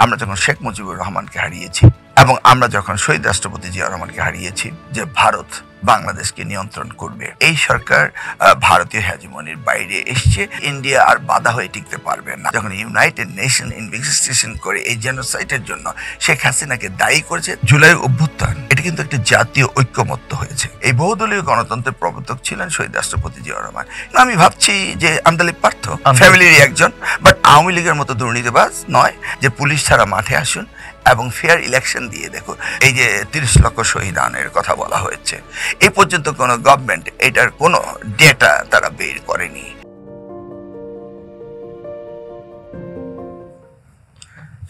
আমরা যখন শেখ মুজিবুর রহমানকে হারিয়েছি এবং আমরা যখন শহীদ রাষ্ট্রপতি জিয়া রহমানকে হারিয়েছি, যে ভারত বাংলাদেশকে নিয়ন্ত্রণ করবে, এই সরকার ভারতীয় হেজিমনির বাইরে এসছে। ইন্ডিয়া আর বাধা হয়ে টিকতে পারবে না। যখন ইউনাইটেড নেশন ইনভেস্টিগেশন করে এই জেনোসাইডের জন্য শেখ হাসিনাকে দায়ী করেছে, জুলাই অভ্যুত্থান এটা কিন্তু একটা জাতীয় ঐক্যমত্য হয়েছে। এই বহুদলীয় গণতন্ত্রের প্রবর্তক ছিলেন শহীদ রাষ্ট্রপতি জিয়া রহমান। আমি ভাবছি যে আমদালিব পার্থ ফ্যামিলির একজন, বাট আওয়ামী লীগের মতো দুর্নীতিবাজ নয় যে পুলিশ ছাড়া মাঠে আসুন এবং ফেয়ার ইলেকশন দিয়ে দেখো। এই যে 30 লক্ষ শহীদানের কথা বলা হয়েছে, এই পর্যন্ত কোনো গভর্নমেন্ট এটার কোনো ডেটা তারা বের করেনি।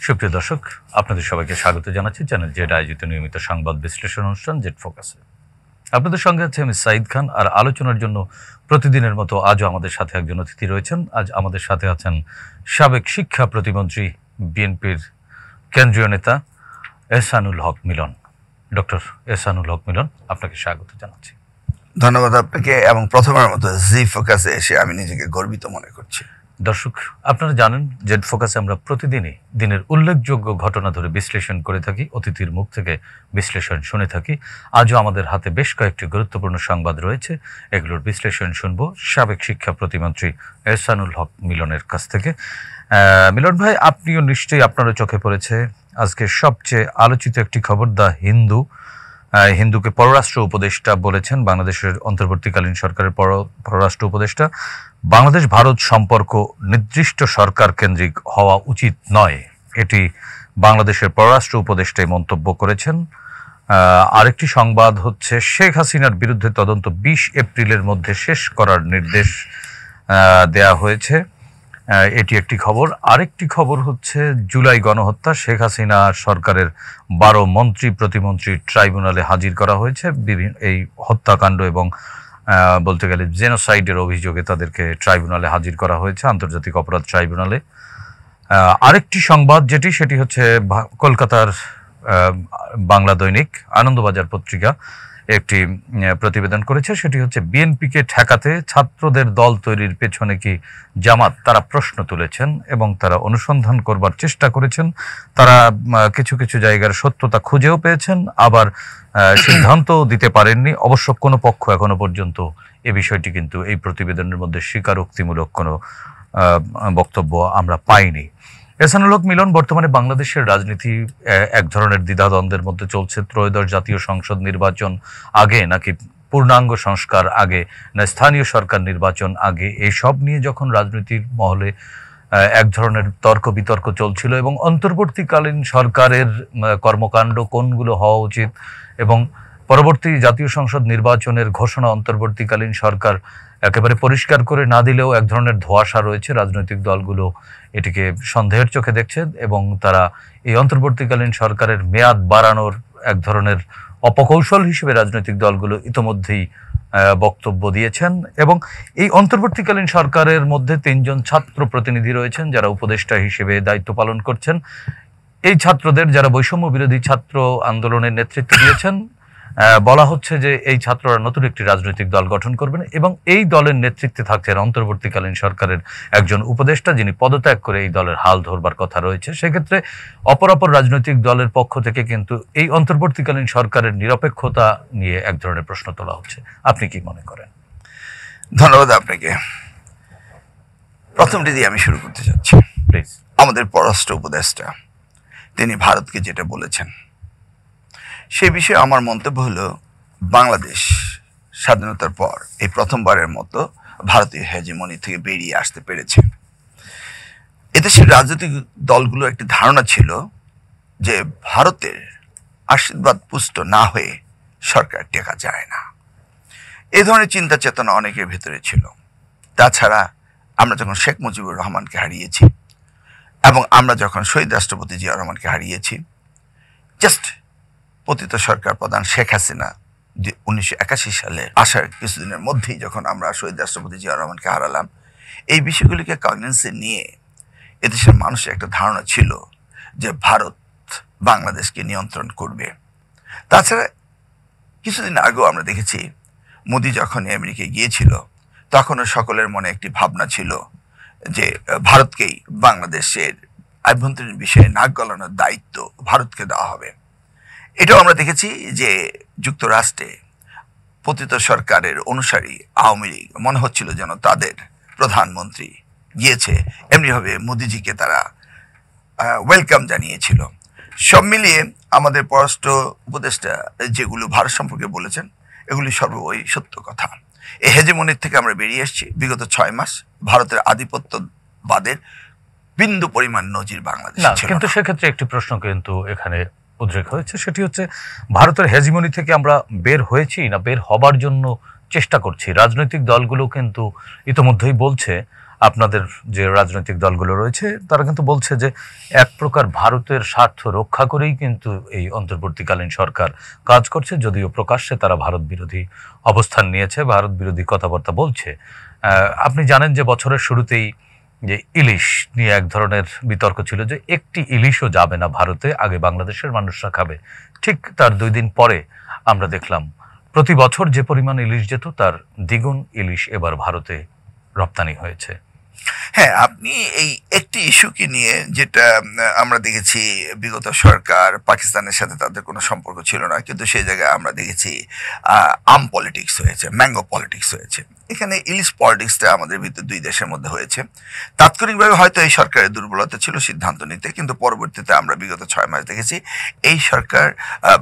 সুপ্রিয় দর্শক, আপনাদের সবাইকে স্বাগত জানাচ্ছি চ্যানেল জেড আয়োজিত নিয়মিত সংবাদ বিশ্লেষণ অনুষ্ঠান জেড ফোকাসে। আপনাদের সঙ্গে আছে আমি সাইদ খান। আর আলোচনার জন্য প্রতিদিনের মতো আজও আমাদের সাথে একজন অতিথি রয়েছেন। আজ আমাদের সাথে আছেন সাবেক শিক্ষা প্রতিমন্ত্রী, বিএনপির কেন্দ্রীয় নেতা এহসানুল হক মিলন। ডক্টর এহসানুল হক মিলন, আপনাকে স্বাগত জানাচ্ছি। ধন্যবাদ আপনাকে, এবং প্রথমের মতো জি ফোকাসে এসে আমি নিজেকে গর্বিত মনে করছি। দর্শক, আপনারা জানেন জেড ফোকাসে আমরা প্রতিদিনই দিনের উল্লেখযোগ্য ঘটনা ধরে বিশ্লেষণ করে থাকি, অতিথির মুখ থেকে বিশ্লেষণ শুনে থাকি। আজও আমাদের হাতে বেশ কয়েকটি গুরুত্বপূর্ণ সংবাদ রয়েছে, এগুলোর বিশ্লেষণ শুনব সাবেক শিক্ষা প্রতিমন্ত্রী এহসানুল হক মিলনের কাছ থেকে। মিলন ভাই, আপনিও নিশ্চয়ই আপনারও চোখে পড়েছে আজকে সবচেয়ে আলোচিত একটি খবর, দ্য হিন্দুকে পররাষ্ট্র উপদেষ্টা বলেছেন, বাংলাদেশের অন্তর্বর্তীকালীন সরকারের পররাষ্ট্র উপদেষ্টা, বাংলাদেশ ভারত সম্পর্ক নির্দিষ্ট সরকার কেন্দ্রিক হওয়া উচিত নয়। এটি বাংলাদেশের পররাষ্ট্র উপদেষ্টাই মন্তব্য করেছেন। আরেকটি সংবাদ হচ্ছে শেখ হাসিনার বিরুদ্ধে তদন্ত 20 এপ্রিলের মধ্যে শেষ করার নির্দেশ দেয়া হয়েছে, এটি একটি খবর। আরেকটি খবর হচ্ছে জুলাই গণহত্যা, শেখ হাসিনা সরকারের 12 মন্ত্রী প্রতিমন্ত্রী ট্রাইব্যুনালে হাজির করা হয়েছে। এই হত্যাকাণ্ড এবং বলতে গেলে জেনোসাইডের অভিযোগে তাদেরকে ট্রাইব্যুনালে হাজির করা হয়েছে, আন্তর্জাতিক অপরাধ ট্রাইব্যুনালে। আরেকটি সংবাদ সেটি হচ্ছে কলকাতার বাংলা দৈনিক আনন্দবাজার পত্রিকা একটি প্রতিবেদন করেছে, সেটি হচ্ছে বিএনপিকে ঠেকাতে ছাত্রদের দল তৈরির পেছনে কি জামাত, তারা প্রশ্ন তুলেছেন এবং তারা অনুসন্ধান করবার চেষ্টা করেছেন। তারা কিছু কিছু জায়গার সত্যতা খুঁজেও পেয়েছেন, আবার সিদ্ধান্তও দিতে পারেননি। অবশ্য কোনো পক্ষ এখনো পর্যন্ত এ বিষয়টি কিন্তু এই প্রতিবেদনের মধ্যে স্বীকারোক্তিমূলক কোনো বক্তব্য আমরা পাইনি। এহসানুল হক মিলন, বর্তমানে বাংলাদেশের রাজনীতি এক ধরনের দ্বিধাদ্বন্দ্বের মধ্যে চলছে। ত্রয়োদশ জাতীয় সংসদ নির্বাচন আগে নাকি পূর্ণাঙ্গ সংস্কার আগে না স্থানীয় সরকার নির্বাচন আগে, এইসব নিয়ে যখন রাজনীতির মহলে এক ধরনের তর্ক বিতর্ক চলছিল এবং অন্তর্বর্তীকালীন সরকারের কর্মকাণ্ড কোনগুলো হওয়া উচিত এবং পরবর্তী জাতীয় সংসদ নির্বাচনের ঘোষণা অন্তর্বর্তীকালীন সরকার একেবারে পরিষ্কার করে না দিলেও এক ধরনের ধোঁয়াশা রয়েছে। রাজনৈতিক দলগুলো এটিকে সন্দেহের চোখে দেখছে এবং তারা এই অন্তর্বর্তীকালীন সরকারের মেয়াদ বাড়ানোর এক ধরনের অপকৌশল হিসেবে রাজনৈতিক দলগুলো ইতোমধ্যেই বক্তব্য দিয়েছেন। এবং এই অন্তর্বর্তীকালীন সরকারের মধ্যে 3 জন ছাত্র প্রতিনিধি রয়েছেন যারা উপদেষ্টা হিসেবে দায়িত্ব পালন করছেন। এই ছাত্রদের, যারা বৈষম্য বিরোধী ছাত্র আন্দোলনের নেতৃত্ব দিয়েছেন, বলা হচ্ছে যে এই ছাত্ররা নতুন একটি রাজনৈতিক দল গঠন করবেন এবং এই দলের নেতৃত্বে থাকছেন অন্তর্বর্তীকালীন সরকারের একজন উপদেষ্টা, যিনি পদত্যাগ করে এই দলের হাল ধরবার কথা রয়েছে। সেক্ষেত্রে অপর রাজনৈতিক দলের পক্ষ থেকে কিন্তু এই অন্তর্বর্তীকালীন সরকারের নিরপেক্ষতা নিয়ে এক ধরনের প্রশ্ন তোলা হচ্ছে। আপনি কি মনে করেন? ধন্যবাদ আপনাকে। প্রথমটি দিয়ে আমি শুরু করতে চাচ্ছি। প্লিজ। আমাদের পররাষ্ট্র উপদেষ্টা তিনি ভারতকে যেটা বলেছেন সে বিষয়ে আমার মন্তব্য হলো, বাংলাদেশ স্বাধীনতার পর এই প্রথমবারের মতো ভারতীয় হেজিমনি থেকে বেরিয়ে আসতে পেরেছে। এদেশের রাজনৈতিক দলগুলো একটি ধারণা ছিল যে ভারতের আশীর্বাদ পুষ্ট না হয়ে সরকার টেকা যায় না। এই ধরনের চিন্তা চেতনা অনেকের ভেতরে ছিল। তাছাড়া আমরা যখন শেখ মুজিবুর রহমানকে হারিয়েছি এবং আমরা যখন শহীদ রাষ্ট্রপতি জিয়া রহমানকে হারিয়েছি, জাস্ট পতিত সরকার প্রধান শেখ হাসিনা 1981 সালে আসার কিছুদিনের মধ্যেই যখন আমরা শহীদ রাষ্ট্রপতি জিয়া রহমানকে হারালাম, এই বিষয়গুলিকে কগনিজেন্সে নিয়ে এদেশের মানুষের একটা ধারণা ছিল যে ভারত বাংলাদেশকে নিয়ন্ত্রণ করবে। তাছাড়া কিছুদিন আগেও আমরা দেখেছি মোদি যখন আমেরিকায় গিয়েছিল তখনও সকলের মনে একটি ভাবনা ছিল যে ভারতকেই বাংলাদেশের আভ্যন্তরীণ বিষয়ে নাক গলানোর দায়িত্ব ভারতকে দেওয়া হবে। এটাও আমরা দেখেছি যে যুক্তরাষ্ট্রে পতিত সরকারের অনুসারী আওয়ামী লীগ মনে হচ্ছিল যেন তাদের প্রধানমন্ত্রী গিয়েছে, এমনিভাবে মোদিজিকে তারা ওয়েলকাম জানিয়েছিল। সব মিলিয়ে আমাদের পররাষ্ট্র উপদেষ্টা যেগুলো ভারত সম্পর্কে বলেছেন এগুলি সর্বই সত্য কথা। এই হেজেমনির থেকে আমরা বেরিয়ে এসেছি। বিগত 6 মাস ভারতের আধিপত্যবাদের বিন্দু পরিমাণ নজির বাংলাদেশে ছিল কিন্তু না। সেক্ষেত্রে একটি প্রশ্ন কিন্তু এখানে উদ্রেক হয়েছে, সেটি হচ্ছে ভারতের হেজিমনি থেকে আমরা বের হয়েছি না বের হবার জন্য চেষ্টা করছি। রাজনৈতিক দলগুলো কিন্তু ইতোমধ্যেই বলছে, আপনাদের যে রাজনৈতিক দলগুলো রয়েছে তারা কিন্তু বলছে যে এক প্রকার ভারতের স্বার্থ রক্ষা করেই কিন্তু এই অন্তর্বর্তীকালীন সরকার কাজ করছে, যদিও প্রকাশ্যে তারা ভারত বিরোধী অবস্থান নিয়েছে, ভারত বিরোধী কথাবার্তা বলছে। আপনি জানেন যে বছরের শুরুতেই যে ইলিশ নিয়ে এক ধরনের বিতর্ক ছিল যে একটি ইলিশও যাবে না ভারতে, আগে বাংলাদেশের মানুষরা খাবে। ঠিক তার 2 দিন পরে আমরা দেখলাম প্রতি বছর যে পরিমাণ ইলিশ যেত তার দ্বিগুণ ইলিশ এবার ভারতে রপ্তানি হয়েছে। হ্যাঁ, আপনি এই একটি ইস্যুকে নিয়ে যেটা আমরা দেখেছি বিগত সরকার পাকিস্তানের সাথে তাদের কোনো সম্পর্ক ছিল না, কিন্তু সেই জায়গায় আমরা দেখেছি আম পলিটিক্স হয়েছে, ম্যাঙ্গো পলিটিক্স হয়েছে। এখানে ইলিশ পলিটিক্সটা আমাদের ভিতর 2 দেশের মধ্যে হয়েছে। তাৎক্ষণিকভাবে হয়তো এই সরকারের দুর্বলতা ছিল সিদ্ধান্ত নিতে, কিন্তু পরবর্তীতে আমরা বিগত 6 মাস দেখেছি এই সরকার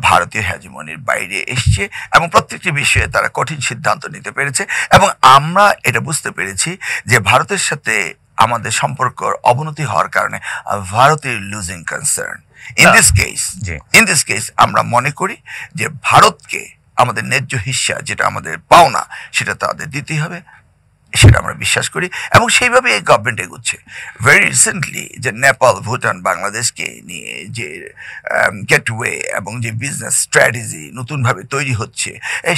ভারতীয় হেজিমনির বাইরে এসছে এবং প্রত্যেকটি বিষয়ে তারা কঠিন সিদ্ধান্ত নিতে পেরেছে। এবং আমরা এটা বুঝতে পেরেছি যে ভারতের সাথে আমাদের সম্পর্কর অবনতি হওয়ার কারণে ভারতের losing concern in this case আমরা মনে করি যে ভারতকে আমাদের ন্যায্য হিস্সা যেটা আমাদের পাওনা সেটা তাদের দিতেই হবে, সেটা আমরা বিশ্বাস করি এবং সেইভাবে এই গভর্নমেন্ট এগুচ্ছে। ভেরি রিসেন্টলি যে নেপাল, ভুটান, বাংলাদেশকে নিয়ে যে গেটওয়ে এবং যে বিজনেস স্ট্র্যাটেজি নতুনভাবে তৈরি হচ্ছে,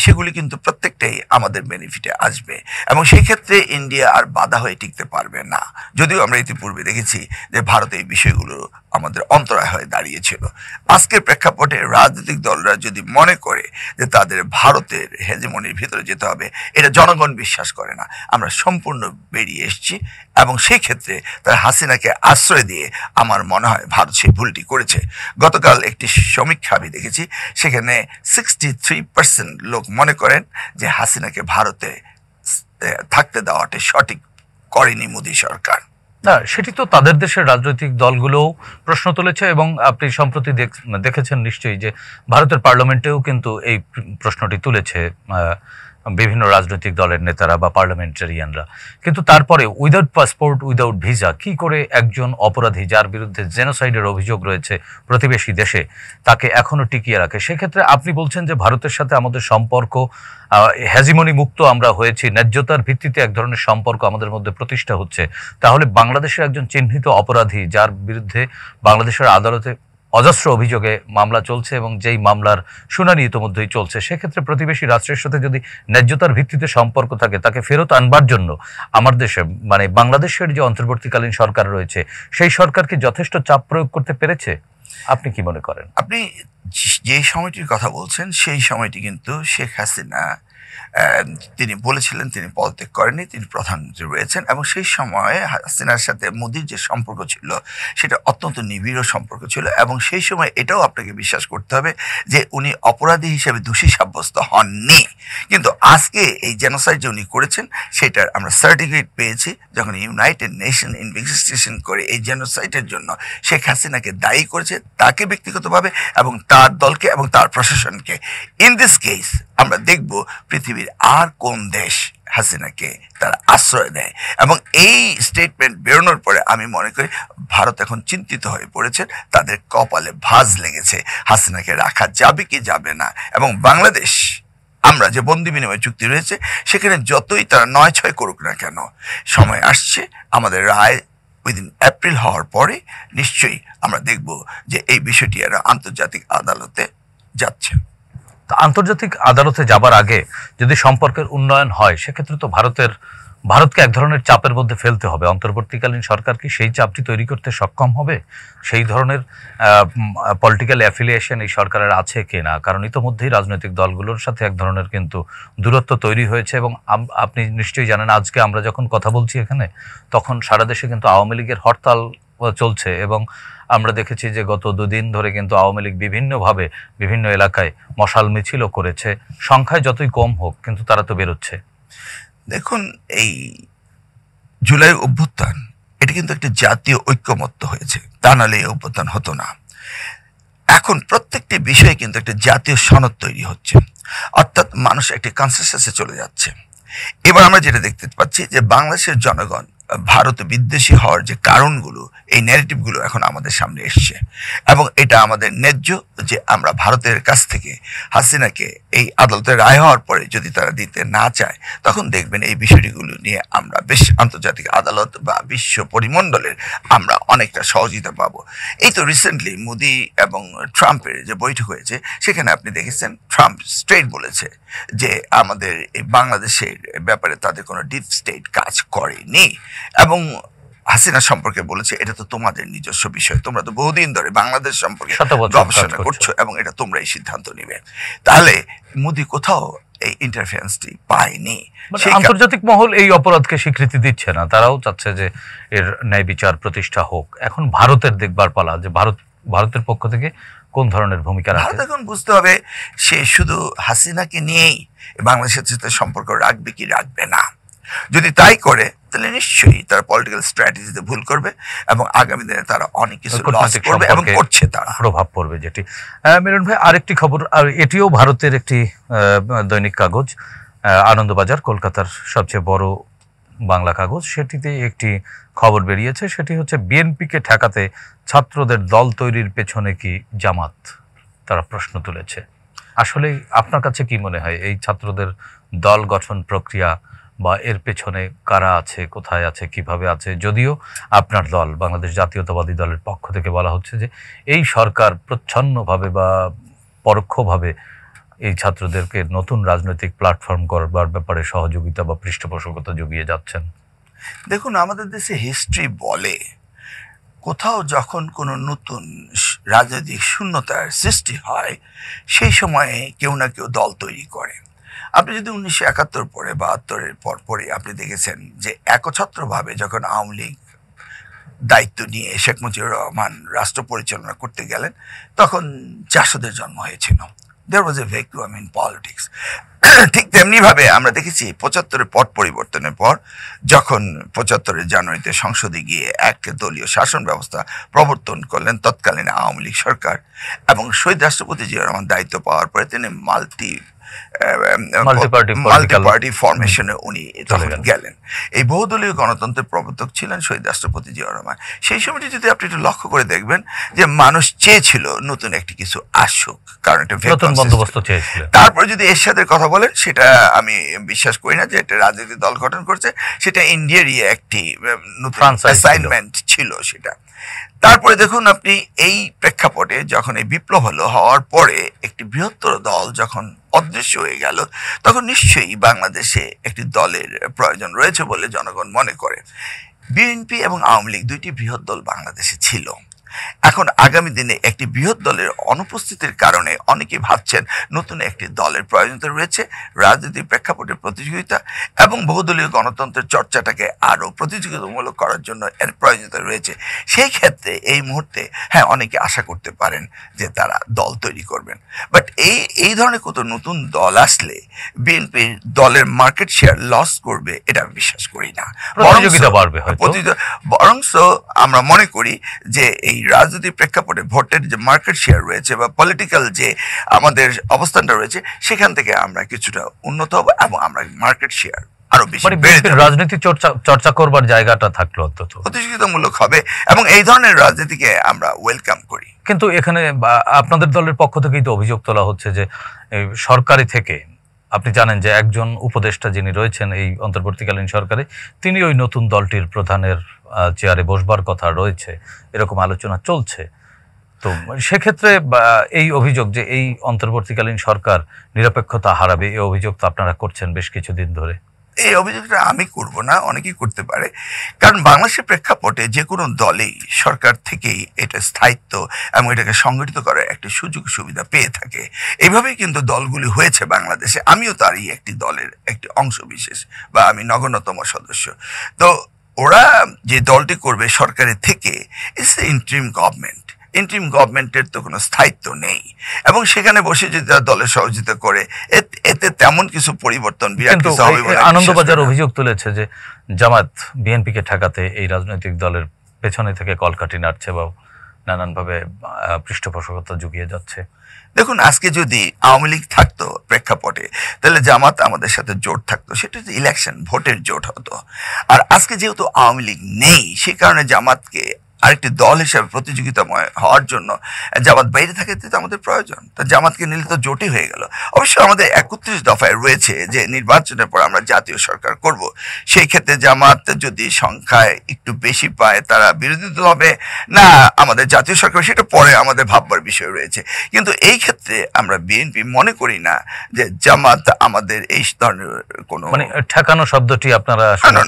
সেগুলি কিন্তু প্রত্যেকটাই আমাদের বেনিফিটে আসবে এবং সেই ক্ষেত্রে ইন্ডিয়া আর বাধা হয়ে টিকতে পারবে না। যদিও আমরা ইতিপূর্বে দেখেছি যে ভারতে এই বিষয়গুলো আমাদের অন্তরায় হয়ে দাঁড়িয়েছিল। আজকের প্রেক্ষাপটে রাজনৈতিক দলরা যদি মনে করে যে তাদের ভারতের হেজেমনির ভিতরে যেতে হবে, এটা জনগণ বিশ্বাস করে না। আমরা সম্পূর্ণ বেরিয়ে এসেছি এবং সেই ক্ষেত্রে তার হাসিনাকে আশ্রয় দিয়ে আমার মনে হয় ভারত সেই ভুলটি করেছে। গতকাল একটি সমীক্ষা আমি দেখেছি, সেখানে 63% লোক মনে করেন যে হাসিনাকে ভারতে থাকতে দেওয়াটা সঠিক করেনি মোদী সরকার। না, সেটি তো তাদের দেশের রাজনৈতিক দলগুলোও প্রশ্ন তুলেছে এবং আপনি সম্প্রতি দেখেছেন নিশ্চয়ই যে ভারতের পার্লামেন্টেও কিন্তু এই প্রশ্নটি তুলেছে বিভিন্ন রাজনৈতিক দলের নেতারা বা পার্লামেন্টারিয়ানরা। কিন্তু তারপরে উইদাউট পাসপোর্ট, উইদাউট ভিসা কি করে একজন অপরাধী যার বিরুদ্ধে জেনোসাইডের অভিযোগ রয়েছে প্রতিবেশী দেশে তাকে এখনো টিকিয়ে রাখে? সেক্ষেত্রে আপনি বলছেন যে ভারতের সাথে আমাদের সম্পর্ক হেজিমনি মুক্ত আমরা হয়েছি, ন্যায্যতার ভিত্তিতে এক ধরনের সম্পর্ক আমাদের মধ্যে প্রতিষ্ঠা হচ্ছে। তাহলে বাংলাদেশের একজন চিহ্নিত অপরাধী যার বিরুদ্ধে বাংলাদেশের আদালতে অজস্র অভিযোগে মামলা চলছে এবং যেই মামলার শুনানি ইতোমধ্যেই চলছে, সেক্ষেত্রে প্রতিবেশী রাষ্ট্রের সাথে যদি ন্যায্যতার ভিত্তিতে সম্পর্ক থাকে তাকে ফেরত আনবার জন্য আমার দেশে মানে বাংলাদেশের যে অন্তর্বর্তীকালীন সরকার রয়েছে সেই সরকার কি যথেষ্ট চাপ প্রয়োগ করতে পেরেছে? আপনি কি মনে করেন? আপনি যে সময়টির কথা বলছেন সেই সময়টি কিন্তু শেখ হাসিনা তিনি বলেছিলেন তিনি পদত্যাগ করেননি, তিনি প্রধানমন্ত্রী রয়েছেন এবং সেই সময়ে হাসিনার সাথে মোদির যে সম্পর্ক ছিল সেটা অত্যন্ত নিবিড় সম্পর্ক ছিল এবং সেই সময় এটাও আপনাকে বিশ্বাস করতে হবে যে উনি অপরাধী হিসেবে দোষী সাব্যস্ত হননি। কিন্তু আজকে এই জেনোসাইড যে উনি করেছেন সেটার আমরা সার্টিফিকেট পেয়েছি যখন ইউনাইটেড নেশন ইনভেস্টিগেশন করে এই জেনোসাইডের জন্য শেখ হাসিনাকে দায়ী করেছে, তাকে ব্যক্তিগতভাবে এবং তার দলকে এবং তার প্রশাসনকে। ইন দিস কেস আমরা দেখব পৃথিবীর আর কোন দেশ হাসিনাকে তারা আশ্রয় দেয় এবং এই স্টেটমেন্ট বেরোনোর পরে আমি মনে করি ভারত এখন চিন্তিত হয়ে পড়েছে, তাদের কপালে ভাঁজ লেগেছে হাসিনাকে রাখা যাবে কি যাবে না। এবং বাংলাদেশ আমরা যে বন্দি বিনিময় চুক্তি রয়েছে সেখানে যতই তারা 9-6 করুক না কেন, সময় আসছে আমাদের রায় উইদিন এপ্রিল হওয়ার পরে নিশ্চয়ই আমরা দেখব যে এই বিষয়টি আর আন্তর্জাতিক আদালতে যাচ্ছে। আন্তর্জাতিক আদালতে যাবার আগে যদি সম্পর্কের উন্নয়ন হয় সেক্ষেত্রে তো ভারতকে এক ধরনের চাপের মধ্যে ফেলতে হবে। অন্তর্বর্তীকালীন সরকার কি সেই চাপটি তৈরি করতে সক্ষম হবে? সেই ধরনের পলিটিক্যাল অ্যাফিলিয়েশন এই সরকারের আছে কিনা? কারণ ইতোমধ্যেই রাজনৈতিক দলগুলোর সাথে এক ধরনের কিন্তু দূরত্ব তৈরি হয়েছে এবং আপনি নিশ্চয়ই জানেন আজকে আমরা যখন কথা বলছি এখানে তখন সারা দেশে কিন্তু আওয়ামী লীগের হরতাল চলছে এবং আমরা দেখেছি যে গত দুদিন ধরে কিন্তু আওয়ামী লীগ বিভিন্নভাবে বিভিন্ন এলাকায় মশাল মিছিলও করেছে। সংখ্যায় যতই কম হোক কিন্তু তারা তো বেরোচ্ছে। দেখুন, এই জুলাই অভ্যুত্থান এটা কিন্তু একটা জাতীয় ঐক্যমত্য হয়েছে, তা নাহলে এই অভ্যুত্থান হতো না। এখন প্রত্যেকটি বিষয়ে কিন্তু একটা জাতীয় সনদ তৈরি হচ্ছে, অর্থাৎ মানুষ একটি কনসেনসাসে চলে যাচ্ছে। এবার আমরা যেটা দেখতে পাচ্ছি যে বাংলাদেশের জনগণ ভারত বিদ্বেষী হওয়ার যে কারণগুলো, এই ন্যারেটিভগুলো এখন আমাদের সামনে এসছে এবং এটা আমাদের ন্যায্য যে আমরা ভারতের কাছ থেকে হাসিনাকে এই আদালতের রায় হওয়ার পরে যদি তারা দিতে না চায়, তখন দেখবেন এই বিষয়গুলো নিয়ে আমরা বেশ আন্তর্জাতিক আদালত বা বিশ্ব পরিমণ্ডলের আমরা অনেকটা সহযোগিতা পাবো। এই তো রিসেন্টলি মোদি এবং ট্রাম্পের যে বৈঠক হয়েছে, সেখানে আপনি দেখেছেন ট্রাম্প স্ট্রেট বলেছে যে আমাদের এই বাংলাদেশের ব্যাপারে তাদের কোনো ডিপ স্টেট কাজ করেনি এবং হাসিনা সম্পর্কে বলেছে এটা তো তোমাদের নিজস্ব বিষয়, তোমরা তো বহুদিন ধরে বাংলাদেশ সম্পর্কে গবেষণা করছো এবং এটা তোমরাই সিদ্ধান্ত নিবে। তাহলে মোদি কোথাও এই ইন্টারফারেন্সটি পায়নি। আন্তর্জাতিক মহল এই অপরাধকে স্বীকৃতি দিচ্ছে না, তারাও চাচ্ছে যে এর ন্যায় বিচার প্রতিষ্ঠা হোক। এখন ভারতের দেখবার পালা যে ভারতের পক্ষ থেকে কোন ধরনের ভূমিকা রাখে। ভারত এখন বুঝতে হবে সে শুধু হাসিনাকে নিয়েই বাংলাদেশের সাথে সম্পর্ক রাখবে কি রাখবে না। যদি তাই করে তাহলে নিশ্চয়ই তারা পলিটিক্যাল স্ট্র্যাটেজিতে ভুল করবে এবং আগামী দিনে তারা অনেক কিছু লস করবে এবং করছে, তারা প্রভাব পড়বে। যেটি মিলন ভাই, আরেকটি খবর, আর এটিও ভারতের একটি দৈনিক কাগজ আনন্দবাজার, কলকাতার সবচেয়ে বড় বাংলা কাগজ, সেটিতে একটি খবর বেরিয়েছে। সেটি হচ্ছে বিএনপিকে ঠেকাতে ছাত্রদের দল তৈরির পেছনে কি জামাত, তারা প্রশ্ন তুলেছে। আসলে আপনার কাছে কি মনে হয় এই ছাত্রদের দল গঠন প্রক্রিয়া বা এর পেছনে কারা আছে, কোথায় আছে, কিভাবে আছে? যদিও আপনার দল বাংলাদেশ জাতীয়তাবাদী দলের পক্ষ থেকে বলা হচ্ছে যে এই সরকার প্রচ্ছন্নভাবে বা পরোক্ষভাবে এই ছাত্রদেরকে নতুন রাজনৈতিক প্ল্যাটফর্ম করবার ব্যাপারে সহযোগিতা বা পৃষ্ঠপোষকতা জুগিয়ে যাচ্ছেন। দেখুন, আমাদের দেশে হিস্ট্রি বলে কোথাও যখন কোনো নতুন রাজনৈতিক শূন্যতার সৃষ্টি হয়, সেই সময়ে কেউ না কেউ দল তৈরি করে। আপনি যদি 1971 পরে 72-এর পরে আপনি দেখেছেন যে একছত্রভাবে যখন আওয়ামী লীগ দায়িত্ব নিয়ে শেখ মুজিবুর রহমান রাষ্ট্র পরিচালনা করতে গেলেন, তখন জাসদের জন্ম হয়েছিল। দেয়ার ওয়াজ এ ভ্যাকুয়াম ইন পলিটিক্স। ঠিক তেমনিভাবে আমরা দেখেছি 75-এর পট পরিবর্তনের পর যখন 75-এর জানুয়ারিতে সংসদে গিয়ে এক দলীয় শাসন ব্যবস্থা প্রবর্তন করলেন তৎকালীন আওয়ামী লীগ সরকার এবং শহীদ রাষ্ট্রপতি জিয়াউর রহমান দায়িত্ব পাওয়ার পরে তিনি মাল্টি পার্টি ফরমেশনে উনি তখন গেলেন। এই বহুদলীয় গণতন্ত্রের প্রবর্তক ছিলেন শহীদ রাষ্ট্রপতি জিয়াউর রহমান। সেই সময়টি যদি আপনি একটু লক্ষ্য করে দেখবেন যে মানুষ চেয়েছিল নতুন একটি কিছু আসুক, কারণ এটা বন্দোবস্ত চেয়েছিল। তারপরে যদি এরশাদের কথা বলেন, সেটা আমি বিশ্বাস করি না যে একটা রাজনৈতিক দল গঠন করছে, সেটা ইন্ডিয়ারই একটি নতুন অ্যাসাইনমেন্ট ছিল সেটা। তারপরে দেখুন আপনি এই প্রেক্ষাপটে যখন এই বিপ্লব হওয়ার পরে একটি বৃহত্তর দল যখন অদৃশ্য হয়ে গেল, তখন নিশ্চয়ই বাংলাদেশে একটি দলের প্রয়োজন রয়েছে বলে জনগণ মনে করে। বিএনপি এবং আওয়ামী লীগ দুইটি বৃহৎ দল বাংলাদেশে ছিল। এখন আগামী দিনে একটি বৃহৎ দলের অনুপস্থিতির কারণে অনেকে ভাবছেন নতুন একটি দলের প্রয়োজনীয়তা রয়েছে, রাজনৈতিক প্রেক্ষাপটের প্রতিযোগিতা এবং বহুদলীয় গণতন্ত্রের চর্চাটাকে আরও প্রতিযোগিতামূলক করার জন্য এর প্রয়োজনীয়তা রয়েছে। সেই ক্ষেত্রে এই মুহূর্তে অনেকে আশা করতে পারেন যে তারা দল তৈরি করবেন, বাট এই ধরনের কত নতুন দল আসলে বিএনপির দলের মার্কেট শেয়ার লস করবে এটা আমি বিশ্বাস করি না। বরংস আমরা মনে করি যে এই রাজনৈতিক প্রেক্ষাপটে ভোটের যে মার্কেট শেয়ার রয়েছে বা পলিটিক্যাল যে আমাদের অবস্থানটা রয়েছে, সেখান থেকে আমরা কিছুটা উন্নত হব এবং আমরা মার্কেট শেয়ার আরো বেশি রাজনীতি চর্চা করবার জায়গাটা থাকলো অন্তত প্রতিযোগিতামূলক হবে এবং এই ধরনের রাজনীতিকে আমরা ওয়েলকাম করি। কিন্তু এখানে আপনাদের দলের পক্ষ থেকেই তো অভিযোগ তোলা হচ্ছে যে সরকারি থেকে, আপনি জানেন যে একজন উপদেষ্টা যিনি রয়েছেন এই অন্তর্বর্তীকালীন সরকারে, তিনি ওই নতুন দলটির প্রধানের চেয়ারে বসবার কথা রয়েছে, এরকম আলোচনা চলছে। তো সেক্ষেত্রে এই অভিযোগ যে এই অন্তর্বর্তীকালীন সরকার নিরপেক্ষতা হারাবে, এই অভিযোগ তো আপনারা করছেন বেশ কিছুদিন ধরে। এই অভিযোগটা আমি করব না, অনেকেই করতে পারে, কারণ বাংলাদেশের প্রেক্ষাপটে যে কোনো দলেই সরকার থেকেই এটা স্থায়িত্ব এবং এটাকে সংগঠিত করার একটা সুযোগ সুবিধা পেয়ে থাকে। এইভাবেই কিন্তু দলগুলি হয়েছে বাংলাদেশে। আমিও তারই একটি দলের একটি অংশ বিশেষ বা আমি নগণ্যতম সদস্য। তো ওরা যে দলটি করবে সরকারের থেকে ইটস ইন্টারিম গভর্নমেন্ট। ইন্টারিম গভর্নমেন্টের তো কোনো স্থায়িত্ব নেই, এবং সেখানে বসে যদি তারা দলের সহযোগিতা করে এতে তেমন কিছু পরিবর্তন বিরাট কিন্তু কিছু হবে বলে আমি বিশ্বাস আনন্দবাজার করি না। অভিযোগ তুলেছে যে জামাত বিএনপিকে ঠেকাতে এই রাজনৈতিক দলের পেছনে থেকে কলকাঠি নাড়ছে বা নানানভাবে পৃষ্ঠপোষকতা জুগিয়ে যাচ্ছে। দেখুন, আজকে যদি আওয়ামী লীগ থাকতো প্রেক্ষাপটে, তাহলে জামাত আমাদের সাথে জোট থাকতো, সেটা হচ্ছে ইলেকশন ভোটের জোট হতো। আর আজকে যেহেতু আওয়ামী লীগ নেই, সে কারণে জামাতকে আরেকটি দল হিসাবে প্রতিযোগিতাময় হওয়ার জন্য জামাত বাইরে থাকে, তো আমাদের প্রয়োজন। তা জামাতকে নিলে তো জোটই হয়ে গেল। অবশ্য আমাদের 31 দফায় রয়েছে যে নির্বাচনের পর আমরা জাতীয় সরকার করব। সেই ক্ষেত্রে জামাত যদি সংখ্যায় একটু বেশি পায়, তারা বিরোধী দল হবে না আমাদের জাতীয় সরকার, সেটা পরে আমাদের ভাববার বিষয় রয়েছে। কিন্তু এই ক্ষেত্রে আমরা বিএনপি মনে করি না যে জামাত আমাদের এই ধরনের কোনো মানে ঠেকানো শব্দটি আপনারা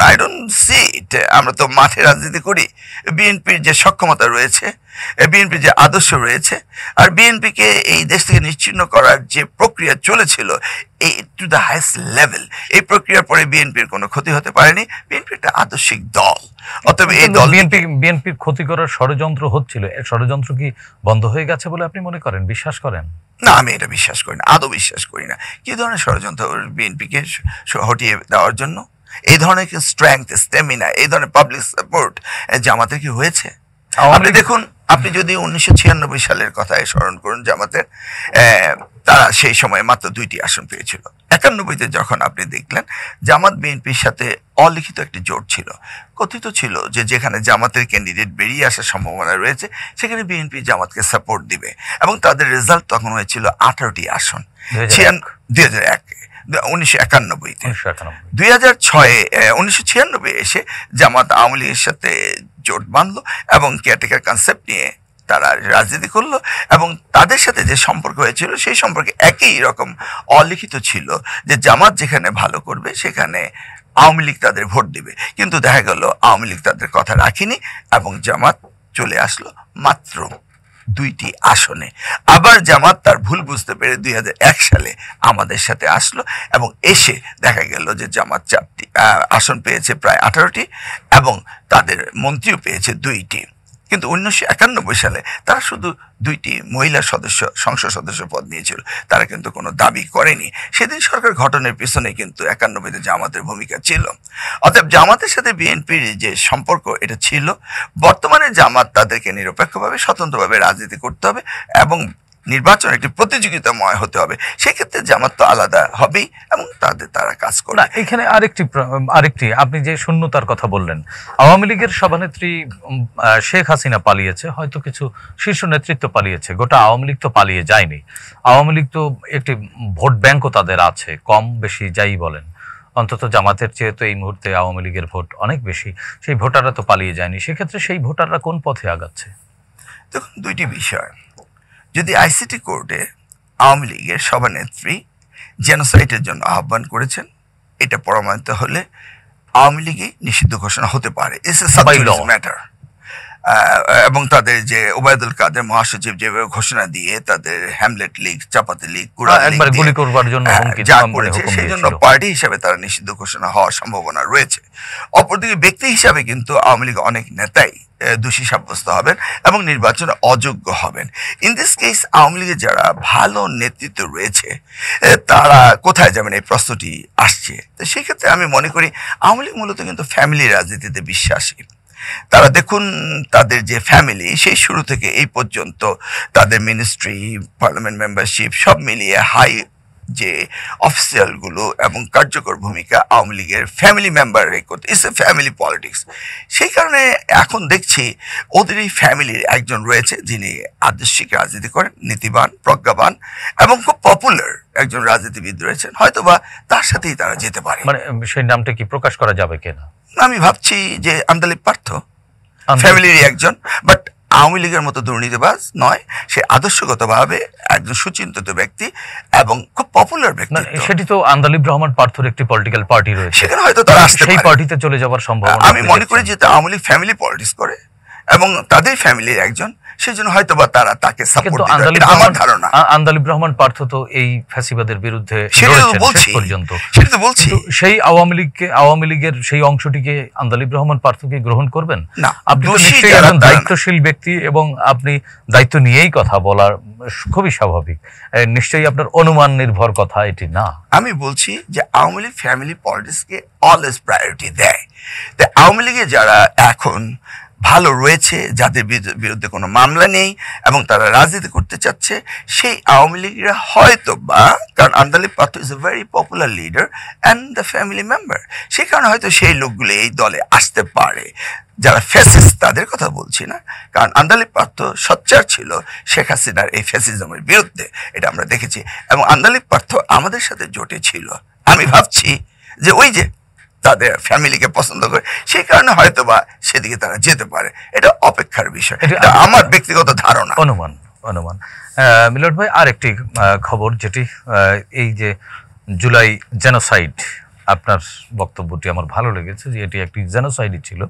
আই ডোন্ট সি ইট। আমরা তো মাঠে রাজনীতি করি। বিএনপির যে সক্ষমতা রয়েছে, বিএনপির যে আদর্শ রয়েছে, আর বিএনপিকে এই দেশ থেকে নিশ্চিহ্ন করার যে প্রক্রিয়া চলেছিল এই টু দ্য হাইয়েস্ট লেভেল, এই প্রক্রিয়ার পরে বিএনপির কোনো ক্ষতি হতে পারেনি। বিএনপি একটা আদর্শিক দল, অতএব এই দল বিএনপির ক্ষতি করার ষড়যন্ত্র হচ্ছিল, এই ষড়যন্ত্র কি বন্ধ হয়ে গেছে বলে আপনি মনে করেন, বিশ্বাস করেন? না, আমি এটা বিশ্বাস করি না, আদৌ বিশ্বাস করি না। কি ধরনের ষড়যন্ত্র বিএনপিকে হটিয়ে দেওয়ার জন্য? এই ধরনের স্ট্রেংথ, স্টেমিনা, এই ধরনের পাবলিক সাপোর্ট জামাতের কি হয়েছে? আপনি দেখুন, আপনি যদি 1996 সালের কথায় স্মরণ করুন, জামাতের তারা সেই সময় মাত্র 2টি আসন পেয়েছিল। 91-তে যখন আপনি দেখলেন জামাত বিএনপির সাথে অলিখিত একটি জোট ছিল, কথিত ছিল যে যেখানে জামাতের ক্যান্ডিডেট বেরিয়ে আসার সম্ভাবনা রয়েছে সেখানে বিএনপি জামাতকে সাপোর্ট দিবে, এবং তাদের রেজাল্ট তখন হয়েছিল 18টি আসন 1991-তে। 1996 এসে জামাত আওয়ামী লীগের সাথে জোট বাঁধলো এবং কেয়ারটেকার কনসেপ্ট নিয়ে তারা রাজনীতি করলো, এবং তাদের সাথে যে সম্পর্ক হয়েছিল সেই সম্পর্কে একই রকম অলিখিত ছিল যে জামাত যেখানে ভালো করবে সেখানে আওয়ামী লীগ তাদের ভোট দিবে। কিন্তু দেখা গেল আওয়ামী লীগ তাদের কথা রাখেনি এবং জামাত চলে আসলো মাত্র 2টি আসনে। আবার জামাত তার ভুল বুঝতে পেরে 2001 সালে আমাদের সাথে আসলো, এবং এসে দেখা গেল যে জামাত 4টি আসন পেয়েছে, প্রায় 18টি, এবং তাদের মন্ত্রীও পেয়েছে 2টি। কিন্তু 1991 সালে তারা শুধু 2টি মহিলা সংসদ সদস্য পদ নিয়েছিল, তারা কিন্তু কোনো দাবি করেনি। সেদিন সরকার গঠনের পিছনে কিন্তু 91-তে জামাতের ভূমিকা ছিল। অতএব জামাতের সাথে বিএনপির যে সম্পর্ক এটা ছিল। বর্তমানে জামাত তাদেরকে নিরপেক্ষভাবে স্বতন্ত্রভাবে রাজনীতি করতে হবে এবং নির্বাচন একটি প্রতিযোগিতাময় হতে হবে। সেক্ষেত্রে জামাত তো আলাদা হবেই এবং তারা কাজ করে। না, এখানে আরেকটি আপনি যে শূন্যতার কথা বললেন, আওয়ামী লীগের সভানেত্রী শেখ হাসিনা পালিয়েছে, হয়তো কিছু শীর্ষ নেতৃত্ব পালিয়েছে, গোটা আওয়ামী লীগ তো পালিয়ে যায়নি। আওয়ামী লীগ তো একটি ভোট ব্যাংকও তাদের আছে, কম বেশি যাই বলেন, অন্তত জামাতের চেয়ে তো এই মুহূর্তে আওয়ামী লীগের ভোট অনেক বেশি। সেই ভোটাররা তো পালিয়ে যায়নি, সেক্ষেত্রে সেই ভোটাররা কোন পথে আগাচ্ছে? দেখুন, 2টি বিষয়। যদি আইসিটি কোর্টে আওয়ামী লীগের সভানেত্রী জেনোসাইডের জন্য আহ্বান করেছেন, এটা প্রমাণিত হলে আওয়ামী লীগই নিষিদ্ধ ঘোষণা হতে পারে। It's a sub judice matter. এবং তাদের যে ওবায়দুল কাদের মহাসচিব যেভাবে ঘোষণা দিয়ে তাদের হ্যামলেট লীগ, চাপাতি লীগ, গুলি করবার জন্য যা করেছে, সেই জন্য পার্টি হিসাবে তারা নিষিদ্ধ ঘোষণা হওয়ার সম্ভাবনা রয়েছে। অপরদিকে ব্যক্তি হিসাবে কিন্তু আওয়ামী লীগ অনেক নেতাই দোষী সাব্যস্ত হবেন এবং নির্বাচনে অযোগ্য হবেন। ইন দিস কেস আওয়ামী লীগের যারা ভালো নেতৃত্ব রয়েছে তারা কোথায় যাবেন, এই প্রশ্নটি আসছে। তো সেক্ষেত্রে আমি মনে করি আওয়ামী লীগ মূলত কিন্তু ফ্যামিলি রাজনীতিতে বিশ্বাসী। তারা দেখুন, তাদের যে ফ্যামিলি সেই শুরু থেকে এই পর্যন্ত তাদের মিনিস্ট্রি, পার্লামেন্ট মেম্বারশিপ সব মিলিয়ে হাই যে অফিসিয়ালগুলো এবং কার্যকর ভূমিকা আওয়ামী লীগের ফ্যামিলি মেম্বাররাই করতে। It's a family politics. সেই কারণে এখন দেখছি ওদের এই ফ্যামিলির একজন রয়েছে যিনি আদর্শিক রাজনীতি করেন, নীতিবান, প্রজ্ঞাবান এবং খুব পপুলার একজন রাজনীতিবিদ রয়েছেন, হয়তোবা তার সাথেই তারা যেতে পারে। মানে সেই নামটা কি প্রকাশ করা যাবে কিনা আমি ভাবছি যে আন্দোলিত পার্থ ফ্যামিলির একজন, বাট আওয়ামী লীগের মতো দুর্নীতিবাজ নয়, সে আদর্শগতভাবে একজন সুচিন্তিত ব্যক্তি এবং খুব পপুলার ব্যক্তি। সেটি তো আন্দালিব রহমান পার্থর একটি পলিটিক্যাল পার্টি রয়েছে, সেখানে হয়তো তারা আসতে সেই পার্টিতে চলে যাওয়ার সম্ভাবনা আমি মনে করি যে আওয়ামী লীগ ফ্যামিলি পলিটিক্স করে এবং তাদের ফ্যামিলির একজন, সেজন্য হয়তো বা তারা তাকে সাপোর্ট কিন্তু দিবে, এটা আমার ধারণা। আন্দালিব রহমান পার্থ তো এই ফ্যাসিবাদের বিরুদ্ধে সেটা তো লড়েছেন বলছি, শেষ পর্যন্ত। সেটা তো বলছি। কিন্তু সেই আওয়ামী লীগের সেই অংশটিকে আন্দালিব রহমান পার্থকে গ্রহণ করবেন না, আপনি? তো দোষী নিশ্চয়ই যারা একজন তারা না। দায়িত্বশীল ব্যক্তি এবং আপনি দায়িত্ব নিয়েই কথা বলার খুবই স্বাভাবিক। নিশ্চয়ই আপনার অনুমান নির্ভর কথা এটি না। আমি বলছি যে আওয়ামী লীগ ফ্যামিলি পলিটিক্সকে অলওয়েজ প্রায়োরিটি দেয়। তাই আওয়ামী লীগে যারা এখন ভালো রয়েছে, যাদের বিরুদ্ধে কোনো মামলা নেই এবং তারা রাজনীতি করতে চাচ্ছে, সেই আওয়ামী লীগরা হয়তো বা, কারণ আন্দালিব পাত্র is a very popular leader and the family member, সেই কারণে হয়তো সেই লোকগুলো এই দলে আসতে পারে। যারা ফ্যাসিস্ট তাদের কথা বলছি না, কারণ আন্দালিব পাত্র সোচ্চার ছিল শেখ হাসিনার এই ফ্যাসিজমের বিরুদ্ধে, এটা আমরা দেখেছি। এবং আন্দালিব পাত্র আমাদের সাথে জোটে ছিল। আমি ভাবছি যে ওই যে তাদের ফ্যামিলিকে পছন্দ করে, সেই কারণে হয়তো বা সেদিকে তারা যেতে পারে। এটা অপেক্ষার বিষয়, এটা আমার ব্যক্তিগত ধারণা, অনুমান। মিলন ভাই, আরেকটি খবর যেটি এই যে জুলাই জেনোসাইড, আপনার বক্তব্যটি আমার ভালো লেগেছে যে এটি একটি জেনোসাইডই ছিল।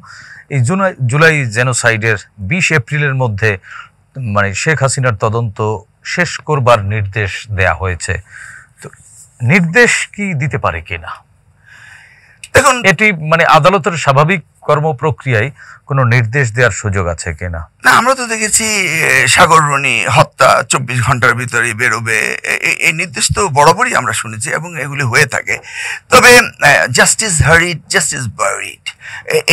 এই জুলাই জেনোসাইডের 20 এপ্রিলের মধ্যে মানে শেখ হাসিনার তদন্ত শেষ করবার নির্দেশ দেয়া হয়েছে। তো নির্দেশ কি দিতে পারে কিনা? দেখুন, এটি মানে আদালতের স্বাভাবিক কর্ম প্রক্রিয়ায় কোনো নির্দেশ দেওয়ার সুযোগ আছে কিনা? না, আমরা তো দেখেছি সাগর রনি হত্যা 24 ঘন্টার ভিতরে বেরোবে, এই নির্দেশ তো বরাবরই আমরা শুনেছি এবং এগুলি হয়ে থাকে। তবে জাস্টিস হারিড জাস্টিস বারিড,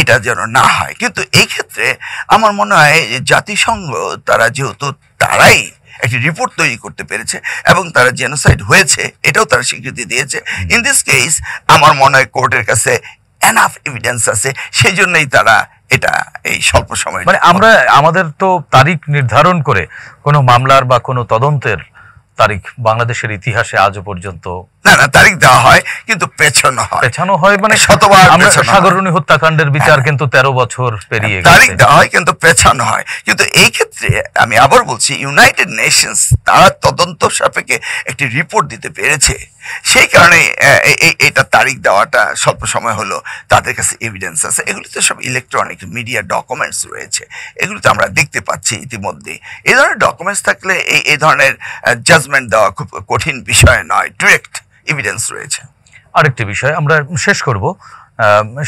এটা যেন না হয়। কিন্তু এই ক্ষেত্রে আমার মনে হয় জাতিসংঘ তারা যেহেতু তারাই একটি রিপোর্ট তৈরি করতে পেরেছে এবং তারা জেনোসাইড হয়েছে এটাও তারা স্বীকৃতি দিয়েছে, ইন দিস কেস আমার মনে হয় কোর্টের কাছে এনাফ এভিডেন্স আছে, সেই জন্যই তারা এটা এই স্বল্প সময়, মানে আমাদের তো তারিখ নির্ধারণ করে কোনো মামলার বা কোনো তদন্তের তারিখ বাংলাদেশের ইতিহাসে আজও পর্যন্ত না তারিখ দেওয়া হয়, কিন্তু পেছানো হয় মানে শতবার। সাগররুনি হত্যাকাণ্ডের বিচার কিন্তু 13 বছর পেরিয়ে তারিখ দেওয়া হয় কিন্তু পেছানো হয়। কিন্তু এই ক্ষেত্রে আমি আবার বলছি, ইউনাইটেড নেশনস তারা তদন্ত সাপেক্ষে একটি রিপোর্ট দিতে পেরেছে, সেই কারণে এটা তারিখ দেওয়াটা স্বল্প সময় হলো। তাদের কাছে এভিডেন্স আছে, এগুলিতে সব ইলেকট্রনিক মিডিয়া ডকুমেন্টস রয়েছে, এগুলিতে আমরা দেখতে পাচ্ছি ইতিমধ্যে। এই ধরনের ডকুমেন্টস থাকলে এই ধরনের জাজমেন্ট দেওয়া খুব কঠিন বিষয় নয়, ডিরেক্ট এভিডেন্স রয়েছে। আরেকটি বিষয় আমরা শেষ করব,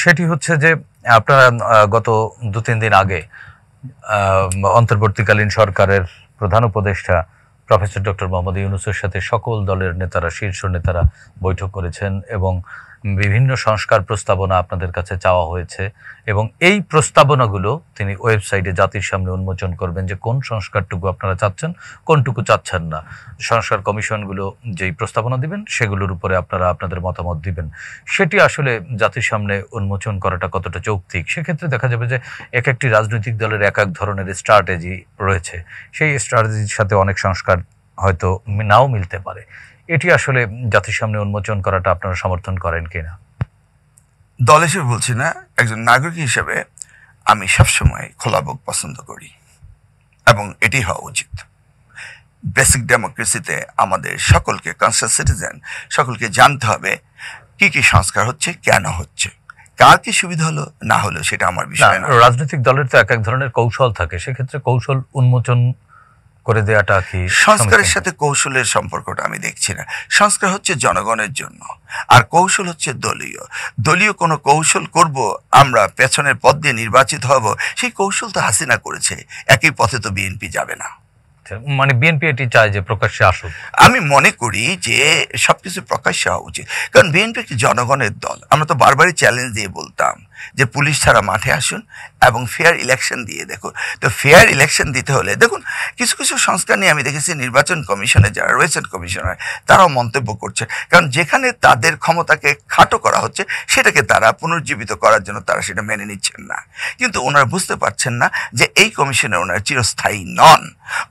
সেটি হচ্ছে যে আপনারা গত 2-3 দিন আগে অন্তর্বর্তীকালীন সরকারের প্রধান উপদেষ্টা প্রফেসর ডক্টর মোহাম্মদ ইউনূসের সাথে সকল দলের নেতারা, শীর্ষ নেতারা বৈঠক করেছেন এবং বিভিন্ন সংস্কার প্রস্তাবনা আপনাদের কাছে চাওয়া হয়েছে এবং এই প্রস্তাবনাগুলো তিনি ওয়েবসাইটে জাতির সামনে উন্মোচন করবেন যে কোন সংস্কারটুকু আপনারা চাচ্ছেন, কোনটুকু চাচ্ছেন না। সংস্কার কমিশনগুলো যেই প্রস্তাবনা দিবেন সেগুলোর উপরে আপনারা আপনাদের মতামত দিবেন। সেটি আসলে জাতির সামনে উন্মোচন করাটা কতটা যৌক্তিক? সেক্ষেত্রে দেখা যাবে যে এক একটি রাজনৈতিক দলের এক এক ধরনের স্ট্র্যাটেজি রয়েছে, সেই স্ট্র্যাটেজির সাথে অনেক সংস্কার হয়তো নাও মিলতে পারে। এটি আসলে জাতির সামনে উন্মোচন করাটা আপনারা সমর্থন করেন কিনা? দল হিসেবে বলছি না, একজন নাগরিক হিসেবে আমি সবসময় খোলাবক পছন্দ করি এবং এটি হওয়া উচিত। বেসিক ডেমোক্রেসিতে আমাদের সকলকে, কনসাস সিটিজেন সকলকে জানতে হবে কি কি সংস্কার হচ্ছে, কেন হচ্ছে, কার কি সুবিধা হলো না হলো সেটা আমার বিষয় না। রাজনৈতিক দলের তো এক এক ধরনের কৌশল থাকে, সেক্ষেত্রে কৌশল উন্মোচন করে দেওয়াটা কি? সংস্কারের সাথে কৌশলের সম্পর্কটা আমি দেখছি না। সংস্কার হচ্ছে জনগণের জন্য, আর কৌশল হচ্ছে দলীয়। দলীয় কোনো কৌশল করব আমরা, পেছনের পথ দিয়ে নির্বাচিত হব, সেই কৌশল তো হাসিনা করেছে, একই পথে তো বিএনপি যাবে না। মানে বিএনপি এটি চায় যে প্রকাশ্যে আসুক। আমি মনে করি যে সবকিছু প্রকাশ্যে হওয়া উচিত, কারণ বিএনপি একটি জনগণের দল। আমরা তো বারবারই চ্যালেঞ্জ দিয়ে বলতাম যে পুলিশ ছাড়া মাঠে আসুন এবং ফেয়ার ইলেকশন দিয়ে দেখুন। তো ফেয়ার ইলেকশন দিতে হলে দেখুন, কিছু কিছু সংস্কার নিয়ে আমি দেখেছি নির্বাচন কমিশনে যারা রয়েছেন কমিশনার, তারাও মন্তব্য করছে, কারণ যেখানে তাদের ক্ষমতাকে খাটো করা হচ্ছে সেটাকে তারা পুনর্জীবিত করার জন্য তারা সেটা মেনে নিচ্ছেন না। কিন্তু ওনারা বুঝতে পারছেন না যে এই কমিশনে ওনারা চিরস্থায়ী নন।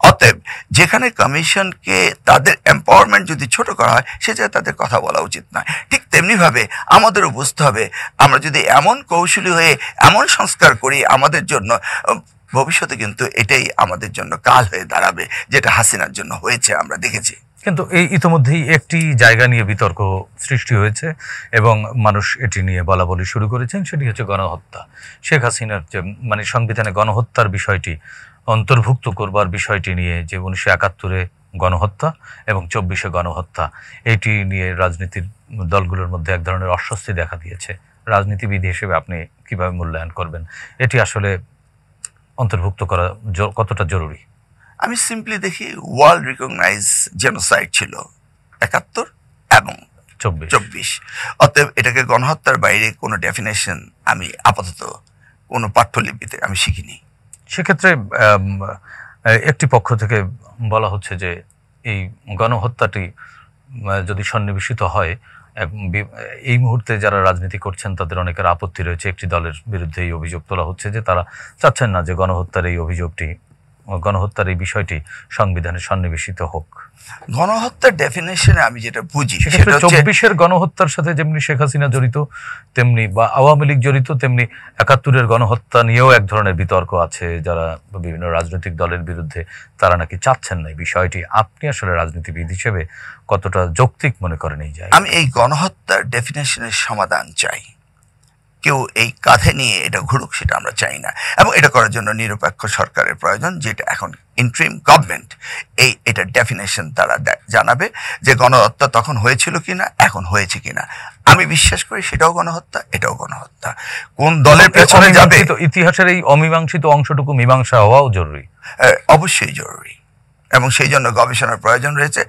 অতএব যেখানে কমিশনকে তাদের এম্পাওয়ারমেন্ট যদি ছোট করা হয়, সে জায়গায় তাদের কথা বলা উচিত নয়। ঠিক তেমনিভাবে আমাদেরও বুঝতে হবে, আমরা যদি এমন কৌশলী হয়ে এমন সংস্কার করি আমাদের জন্য, ভবিষ্যতে কিন্তু এটাই আমাদের জন্য কাল হয়ে দাঁড়াবে, যেটা হাসিনার জন্য হয়েছে আমরা দেখেছি। কিন্তু এই ইতিমধ্যেই একটি জায়গা নিয়ে বিতর্ক সৃষ্টি হয়েছে এবং মানুষ এটি নিয়ে বলাবলি শুরু করেছেন, সেটি হচ্ছে গণহত্যা। শেখ হাসিনার যে মানে সংবিধানে গণহত্যার বিষয়টি অন্তর্ভুক্ত করবার বিষয়টি নিয়ে যে 1971-এ গণহত্যা এবং 24-এ গণহত্যা, এটি নিয়ে রাজনীতির দলগুলোর মধ্যে এক ধরনের অস্বস্তি দেখা দিয়েছে। রাজনীতিবিদ হিসেবে আপনি কিভাবে মূল্যায়ন করবেন? এটি আসলে অন্তর্ভুক্ত করা কতটা জরুরি? আমি সিম্পলি দেখি ওয়ার্ল্ড রিকগনাইজ জেনোসাইড ছিল 71 এবং 24। অতএব এটাকে গণহত্যার বাইরে কোনো ডেফিনেশন আমি আপাতত কোনো পাঠ্যলিপিতে আমি শিখিনি। সেক্ষেত্রে একটি পক্ষ থেকে বলা হচ্ছে যে এই গণহত্যাটি যদি সন্নিবেশিত হয়, এই মুহূর্তে যারা রাজনীতি করছেন তাদের অনেকের আপত্তি রয়েছে। একটি দলের বিরুদ্ধে এই অভিযোগ তোলা হচ্ছে যে তারা চাচ্ছেন না যে গণহত্যার এই বিষয়টি সংবিধানে সন্নিবেশিত হোক। গণহত্যার ডেফিনেশনে আমি যেটা বুঝি সেটা 24-এর গণহত্যার সাথে যেমনি শেখ হাসিনা জড়িত, তেমনি বা আওয়ামী লীগ জড়িত, তেমনি 71-এর গণহত্যা নিয়েও এক ধরনের বিতর্ক আছে। যারা বিভিন্ন রাজনৈতিক দলের বিরুদ্ধে তারা নাকি চাচ্ছেন না এই বিষয়টি। আপনি আসলে রাজনীতিবিদ হিসেবে কতটা যৌক্তিক মনে করেন এই জায়গায়? আমি এই গণহত্যার ডেফিনেশনের সমাধান চাই। কেউ এই কাঁধে নিয়ে এটা ঘুরুক সেটা আমরা চাই না, এবং এটা করার জন্য নিরপেক্ষ সরকারের প্রয়োজন, যেটা এখন ইন্টারিম গভর্নমেন্ট। এটা ডেফিনেশন তারা জানাবে যে গণহত্যা তখন হয়েছিল কিনা, এখন হয়েছে কিনা। আমি বিশ্বাস করি সেটাও গণহত্যা, এটাও গণহত্যা। কোন দলের পেছনে যাবে, ইতিহাসের এই অমীমাংসিত অংশটুকু মীমাংসা হওয়াও জরুরি, অবশ্যই জরুরি, এবং সেই জন্য গবেষণার প্রয়োজন রয়েছে।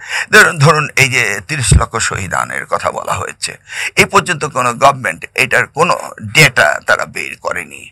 ধরুন এই যে 30 লক্ষ শহীদানের কথা বলা হয়েছে, এই পর্যন্ত কোনো গভর্নমেন্ট এটার কোনো ডেটা তারা বের করেনি।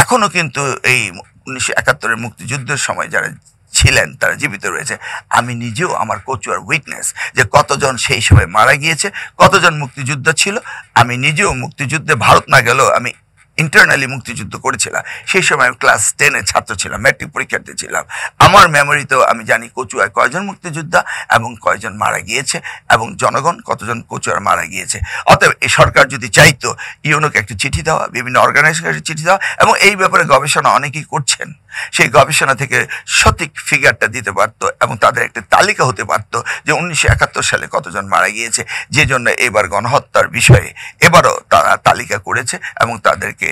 এখনো কিন্তু এই 1971-এর মুক্তিযুদ্ধের সময় যারা ছিলেন তারা জীবিত রয়েছে। আমি নিজেও আমার কচুয়ার উইটনেস যে কতজন সেই সময় মারা গিয়েছে, কতজন মুক্তিযোদ্ধা ছিল। আমি নিজেও মুক্তিযুদ্ধে ভারত না গেলেও আমি ইন্টারনালি মুক্তিযুদ্ধ করেছিলাম। সেই সময় আমি ক্লাস 10-এর ছাত্র ছিলাম, ম্যাট্রিক পরীক্ষার্থী ছিলাম। আমার মেমোরিতেও আমি জানি কচুয়ায় কয়জন মুক্তিযোদ্ধা এবং কয়জন মারা গিয়েছে, এবং জনগণ কতজন কচুয়ার মারা গিয়েছে। অতএব এই সরকার যদি চাইতো ইউনোকে একটা চিঠি দেওয়া, বিভিন্ন অর্গানাইজেশনকে চিঠি দেওয়া, এবং এই ব্যাপারে গবেষণা অনেকেই করছেন, সেই গবেষণা থেকে সঠিক ফিগারটা দিতে পারতো, এবং তাদের একটা তালিকা হতে পারতো যে 1971 সালে কতজন মারা গিয়েছে, যে জন্য এবার গণহত্যার বিষয়ে এবারও তারা তালিকা করেছে এবং তাদেরকে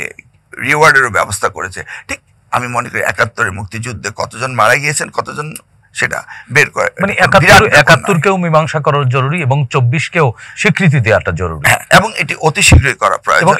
রিওয়ার্ডেরও ব্যবস্থা করেছে। ঠিক আমি মনে করি 71-এর মুক্তিযুদ্ধে কতজন মারা গিয়েছেন, কতজন, সেটা বের করে, মানে 71-কেও মীমাংসা করা জরুরি এবং 24-কেও স্বীকৃতি দেওয়াটা জরুরি, এবং এটি অতি শীঘ্রই করা প্রয়োজন।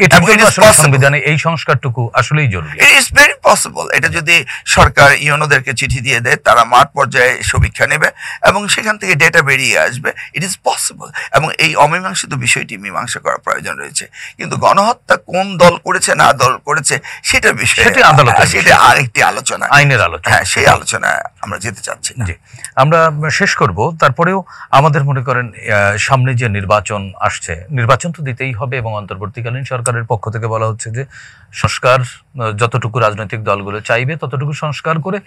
সংবিধানে এই সংস্কারটুকু আসলেই জরুরি। It is very possible. এটা যদি সরকার ইউনোদেরকে চিঠি দিয়ে দেয়, তারা মাঠ পর্যায়ে সমীক্ষা নেবে এবং সেখান থেকে ডেটা বেরিয়ে আসবে, ইট ইজ পসিবল। এবং এই অমীমাংসিত বিষয়টি মীমাংসা করার প্রয়োজন রয়েছে। কিন্তু গণহত্যা কোন দল করেছে না দল করেছে সেটা বিষয়, সেটা আরেকটি আলোচনা, আইনের আলোচনা। হ্যাঁ, সেই আলোচনা আমরা যেতে চাচ্ছি না। আমরা শেষ করব। তারপরেও আমাদের মনে করেন সামনে যে নির্বাচন আসছে, নির্বাচন তো দিতেই হবে, এবং অন্তর্বর্তীকালীন সরকারের পক্ষ থেকে বলা হচ্ছে যে সংস্কার যতটুকু রাজনৈতিক দলগুলো চাইবে ততটুকু সংস্কার করে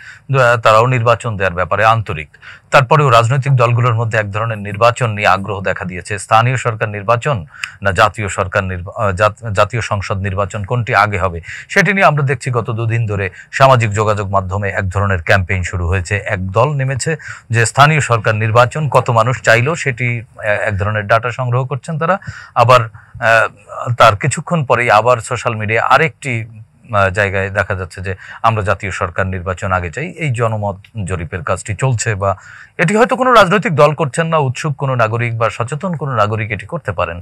তারাও নির্বাচন দেওয়ার ব্যাপারে আন্তরিক। তারপরেও রাজনৈতিক দলগুলোর মধ্যে এক ধরনের নির্বাচন নিয়ে আগ্রহ দেখা দিয়েছে। স্থানীয় সরকার নির্বাচন না জাতীয় সংসদ নির্বাচন, কোনটি আগে হবে সেটি নিয়ে আমরা দেখছি গত দুদিন ধরে সামাজিক যোগাযোগ মাধ্যমে এক ধরনের ক্যাম্পেইন শুরু হয়েছে। এক দল নেমেছে যে স্থানীয় সরকার নির্বাচন কত মানুষ চাইলো সেটি এক ধরনের ডাটা সংগ্রহ করছেন তারা। আবার তার কিছুক্ষণ পরেই আবার সোশ্যাল মিডিয়ায় আরেকটি জায়গায় দেখা যাচ্ছে যে আমরা জাতীয় সরকার নির্বাচন আগে চাই। এই জনমত জরিপের কাজটি চলছে, বা এটি হয়তো কোনো রাজনৈতিক দল করছেন না, উৎসুক কোনো নাগরিক বা সচেতন কোনো নাগরিক এটি করতে পারেন।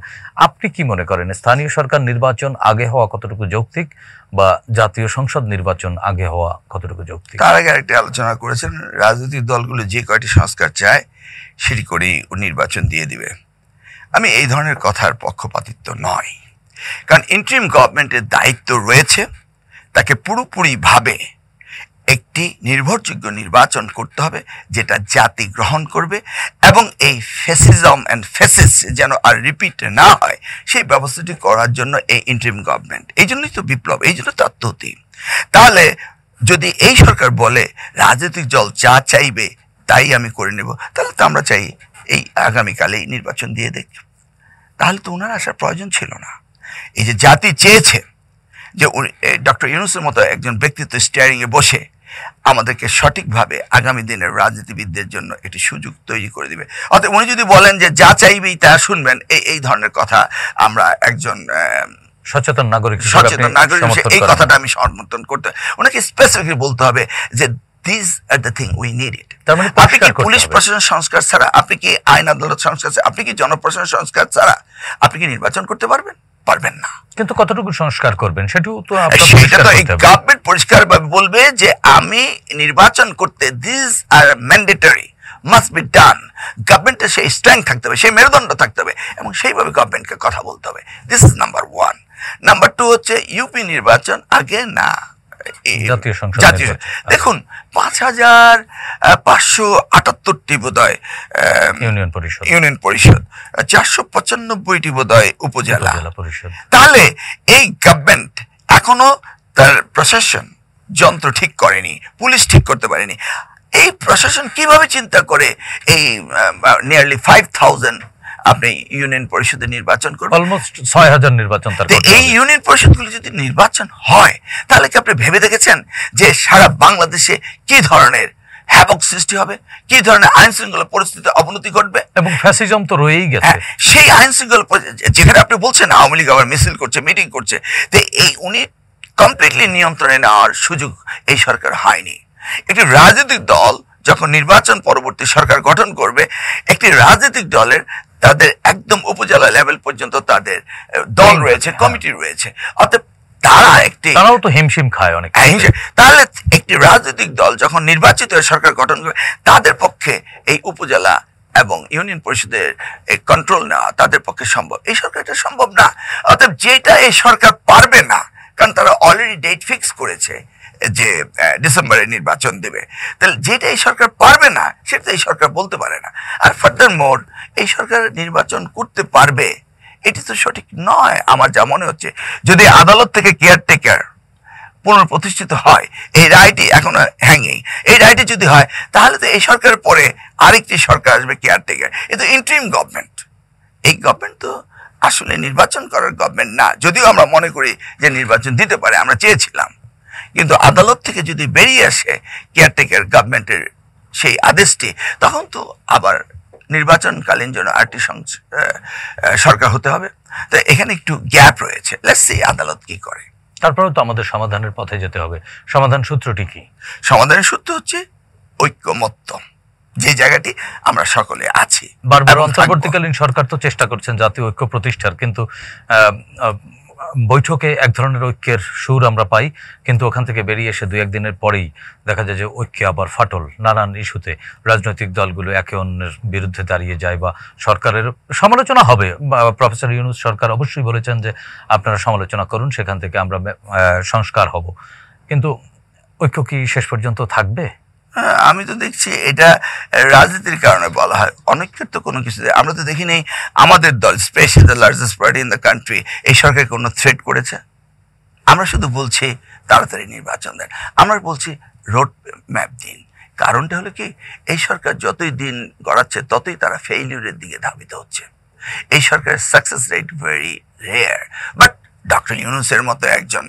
আপনি কি মনে করেন স্থানীয় সরকার নির্বাচন আগে হওয়া কতটুকু যৌক্তিক, বা জাতীয় সংসদ নির্বাচন আগে হওয়া কতটুকু যৌক্তিক? তার আগে আরেকটি আলোচনা করেছেন, রাজনৈতিক দলগুলো যে কয়টি সংস্কার চায় সেটি করেই নির্বাচন দিয়ে দিবে। আমি এই ধরনের কথার পক্ষপাতিত্ব নয়, কারণ ইন্টারিম গভর্নমেন্টের দায়িত্ব রয়েছে তাকে পুরোপুরিভাবে একটি নির্ভরযোগ্য নির্বাচন করতে হবে যেটা জাতি গ্রহণ করবে, এবং এই ফ্যাসিজম অ্যান্ড ফ্যাসিস যেন আর রিপিট না হয় সেই ব্যবস্থাটি করার জন্য এই ইন্টারিম গভর্নমেন্ট। এই জন্যই তো বিপ্লব, এই জন্য তো আত্মহতি। তাহলে যদি এই সরকার বলে রাজনৈতিক দল যা চাইবে তাই আমি করে নেব, তাহলে তো আমরা চাই এই আগামীকালেই নির্বাচন দিয়ে দেখ। তাহলে তো ওনার আসার প্রয়োজন ছিল না। এই যে জাতি চেয়েছে যে ডক্টর ইউনূসের মতো একজন ব্যক্তিত্ব স্টিয়ারিংয়ে বসে আমাদেরকে সঠিকভাবে আগামী দিনের রাজনীতিবিদদের জন্য একটি সুযোগ তৈরি করে দিবে। অর্থাৎ উনি যদি বলেন যে যা চাইবেই তা শুনবেন, এই ধরনের কথা আমরা একজন সচেতন নাগরিক এই কথাটা আমি সমর্থন করতে, ওনাকে স্পেসিফিকলি বলতে হবে যে this are the thing we need it. তার মানে আপনি কি পরিষ্কার করতে পুলিশ হবে। প্রশাসন সংস্কার ছাড়া, আপনি কি আইন আদালত সংস্কার ছাড়া, আপনি কি জনপ্রশাসন সংস্কার ছাড়া আপনি কি নির্বাচন করতে পারবেন? পারবেন না। কিন্তু কতটুকু সংস্কার করবেন সেটাও তো সেটা তো এই গভর্নমেন্ট পরিষ্কারভাবে বলবে যে আমি নির্বাচন করতে this are mandatory, must be done. গভর্নমেন্টের সেই স্ট্রেংথ থাকতে হবে, সেই মেরুদণ্ড থাকতে হবে এবং সেইভাবে গভর্নমেন্টকে কথা বলতে হবে। This is number 1। নাম্বার 2 হচ্ছে ইউপি নির্বাচন আগে না, জাতীয় সংসদ জাতীয়। দেখুন ৫,৫৭৮টি বোধহয় ইউনিয়ন পরিষদ, ৪৯৫টি বোধহয় উপজেলা পরিষদ। তাহলে এই গভর্নমেন্ট এখনো তার প্রশাসন যন্ত্র ঠিক করেনি, পুলিশ ঠিক করতে পারেনি। এই প্রশাসন কিভাবে চিন্তা করে এই নিয়ারলি 5,000 আপনি ইউনিয়ন পরিষদে নির্বাচন করবেন? অলমোস্ট ৬,০০০ নির্বাচন তার। এই ইউনিয়ন পরিষদগুলো যদি নির্বাচন হয় তাহলে কি আপনি ভেবে দেখেছেন যে সারা বাংলাদেশে কি ধরনের হ্যাভক সৃষ্টি হবে, কি ধরনের আইন শৃঙ্খলা পরিস্থিতির অবনতি ঘটবে? এবং ফ্যাসিজম তো রয়েই গেছে। সেই আইন শৃঙ্খলা যেখানে আপনি বলছেন আওয়ামী লীগ আবার মিছিল করছে, মিটিং করছে, তো এই উনি কমপ্লিটলি নিয়ন্ত্রণে নেওয়ার সুযোগ এই সরকার হয়নি। একটি রাজনৈতিক দল যখন নির্বাচন পরবর্তী সরকার গঠন করবে, একটি রাজনৈতিক দলের তাদের একদম উপজেলা লেভেল পর্যন্ত তাদের দল রয়েছে, কমিটি রয়েছে, অর্থাৎ তারাও তো হিমশিম খায় অনেক। তাহলে একটি রাজনৈতিক দল যখন নির্বাচিত সরকার গঠন করবে, তাদের পক্ষে এই উপজেলা এবং ইউনিয়ন পরিষদের এই কন্ট্রোল নেওয়া তাদের পক্ষে সম্ভব। এই সরকার এটা সম্ভব না। অর্থাৎ যেটা এই সরকার পারবে না, কারণ তারা অলরেডি ডেট ফিক্স করেছে যে ডিসেম্বরে নির্বাচন দেবে, তাহলে যেটা এই সরকার পারবে না সেটা এই সরকার বলতে পারে না। আর ফার্দার মোর এই সরকার নির্বাচন করতে পারবে এটি তো সঠিক নয় আমার যা মনে হচ্ছে। যদি আদালত থেকে কেয়ারটেকার পুনঃপ্রতিষ্ঠিত হয়, এই রায়টি এখনো হ্যাঙ্গিং, এই রায়টি যদি হয় তাহলে তো এই সরকারের পরে আরেকটি সরকার আসবে কেয়ারটেকার। এ তো ইন্টারিম গভর্নমেন্ট। এই গভর্নমেন্ট তো আসলে নির্বাচন করার গভর্নমেন্ট না, যদিও আমরা মনে করি যে নির্বাচন দিতে পারে, আমরা চেয়েছিলাম। কিন্তু আদালত থেকে যদি বেরিয়ে আসে কেয়ারটেকার গভর্নমেন্টের সেই আদেশটি, তখন তো আবার নির্বাচনকালীন জন্য আরেকটি সরকার হতে হবে। তো এখানে একটু গ্যাপ রয়েছে। লেটস সি আদালত কি করে। তারপরেও তো আমাদের সমাধানের পথে যেতে হবে। সমাধান সূত্রটি কি? সমাধানের সূত্র হচ্ছে ঐক্যমত্য, যে জায়গাটি আমরা সকলে আছি। বারবার অন্তর্বর্তীকালীন সরকার তো চেষ্টা করছেন জাতীয় ঐক্য প্রতিষ্ঠার, কিন্তু বৈঠকে এক ধরনের ঐক্যের সুর আমরা পাই, কিন্তু ওখান থেকে বেরিয়ে এসে ২-১ দিনের পরেই দেখা যায় যে ঐক্যে আবার ফাটল। নানান ইস্যুতে রাজনৈতিক দলগুলো একে অন্যের বিরুদ্ধে দাঁড়িয়ে যায় বা সরকারের সমালোচনা হবে। প্রফেসর ইউনূস সরকার অবশ্যই বলেছেন যে আপনারা সমালোচনা করুন, সেখান থেকে আমরা সংস্কার হব। কিন্তু ঐক্য কি শেষ পর্যন্ত থাকবে? আমি তো দেখছি এটা রাজনীতির কারণে বলা হয়, অনৈক্যের তো কোনো কিছু। আমরা তো দেখি নেই আমাদের দল, specially the largest party in the country, এই সরকারকে কোনো থ্রেট করেছে। আমরা শুধু বলছি তাড়াতাড়ি নির্বাচন দেন, আমরা বলছি রোড ম্যাপ দিন। কারণটা হলো কি, এই সরকার যতই দিন গড়াচ্ছে ততই তারা ফেইলিউরের দিকে ধাবিত হচ্ছে। এই সরকারের success rate very rare. But doctor ইউনূসের মতো একজন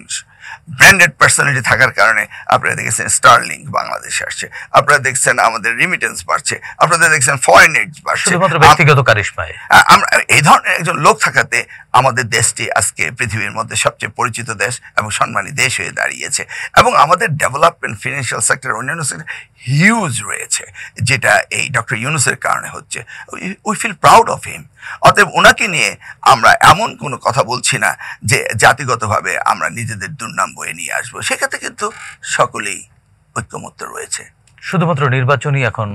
ব্র্যান্ডেড পার্সোনালিটি থাকার কারণে আপনারা দেখেছেন স্টারলিংক বাংলাদেশে আসছে, আপনারা দেখছেন আমাদের রিমিটেন্স বাড়ছে, আপনারা দেখছেন ফরেন এইড বাড়ছে, শুধুমাত্র ব্যক্তিগত কারিশমায়। আমরা এই ধরনের একজন লোক থাকাতে আমাদের দেশটি আজকে পৃথিবীর মধ্যে সবচেয়ে পরিচিত দেশ এবং সম্মানী দেশ হয়ে দাঁড়িয়েছে। এবং আমাদের ডেভেলপমেন্ট, ফিনান্সিয়াল সেক্টর, অন্যান্য সেক্টর হিউজ রয়েছে, যেটা এই ডক্টর ইউনূসের কারণে হচ্ছে। We feel proud of him. অতএব ওনাকে নিয়ে আমরা এমন কোনো কথা বলছি না যে জাতিগতভাবে আমরা নিজেদের দুর্নাম বয়ে নিয়ে আসবো। সেক্ষেত্রে কিন্তু সকলেই ঐক্যমত্য রয়েছে। শুধুমাত্র নির্বাচনই এখন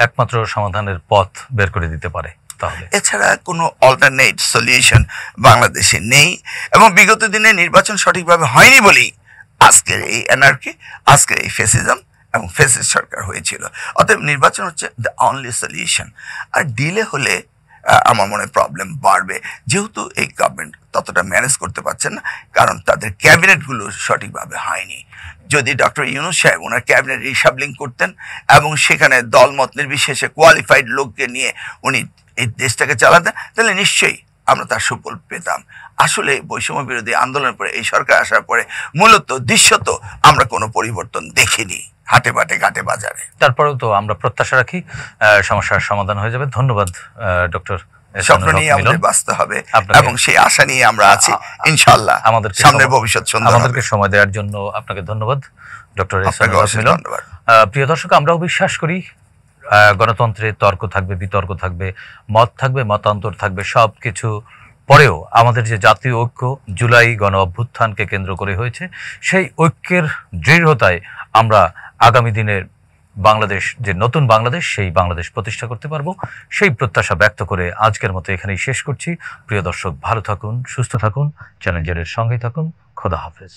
একমাত্র সমাধানের পথ বের করে দিতে পারে। তাহলে এছাড়া কোনো অল্টারনেট সলিউশন বাংলাদেশে নেই, এবং বিগত দিনে নির্বাচন সঠিকভাবে হয়নি বলেই আজকের এই এনার্কি, আজকের এই ফেসিজম এবং ফেসিস্ট সরকার হয়েছিল। অতএব নির্বাচন হচ্ছে দ্য অনলি সলিউশন। আর ডিলে হলে আমার মনে প্রবলেম বাড়বে, যেহেতু এই গভর্নমেন্ট ততটা ম্যানেজ করতে পারছেন না, কারণ তাদের ক্যাবিনেটগুলো সঠিকভাবে হয়নি। যদি ডক্টর ইউনূস সাহেব ওনার ক্যাবিনেট রিশাফলিং করতেন এবং সেখানে দলমত নির্বিশেষে কোয়ালিফাইড লোককে নিয়ে উনি এই দেশটাকে চালাতেন, তাহলে নিশ্চয়ই আমরা তার সুফল পেতাম। আসলে বৈষম্য বিরোধী আন্দোলনের পরে, এই সরকার আসার পরে মূলত দৃশ্যত আমরা কোনো পরিবর্তন দেখিনি হাটে বাটে ঘাটে বাজারে। তারপরেও তো আমরা প্রত্যাশা রাখি সমস্যার সমাধান হয়ে যাবে। ধন্যবাদ ডক্টর স্বপ্ন নিয়ে আমাদের বাঁচতে হবে এবং সেই আশা নিয়ে আমরা আছি ইনশাআল্লাহ। সামনের ভবিষ্যৎ সুন্দর হবে। আমাদেরকে সময় দেওয়ার জন্য আপনাকে ধন্যবাদ ডক্টর এহসানুল হক মিলন। প্রিয় দর্শক, আমরাও বিশ্বাস করি গণতন্ত্রে তর্ক থাকবে, বিতর্ক থাকবে, মত থাকবে, মতান্তর থাকবে, সব কিছু পরেও আমাদের যে জাতীয় ঐক্য জুলাই গণ অভ্যুত্থানকে কেন্দ্র করে হয়েছে, সেই ঐক্যের দৃঢ়তায় আমরা আগামী দিনের বাংলাদেশ, যে নতুন বাংলাদেশ, সেই বাংলাদেশ প্রতিষ্ঠা করতে পারবো, সেই প্রত্যাশা ব্যক্ত করে আজকের মতো এখানেই শেষ করছি। প্রিয় দর্শক, ভালো থাকুন, সুস্থ থাকুন, চ্যালেঞ্জারের সঙ্গেই থাকুন। খোদা হাফেজ।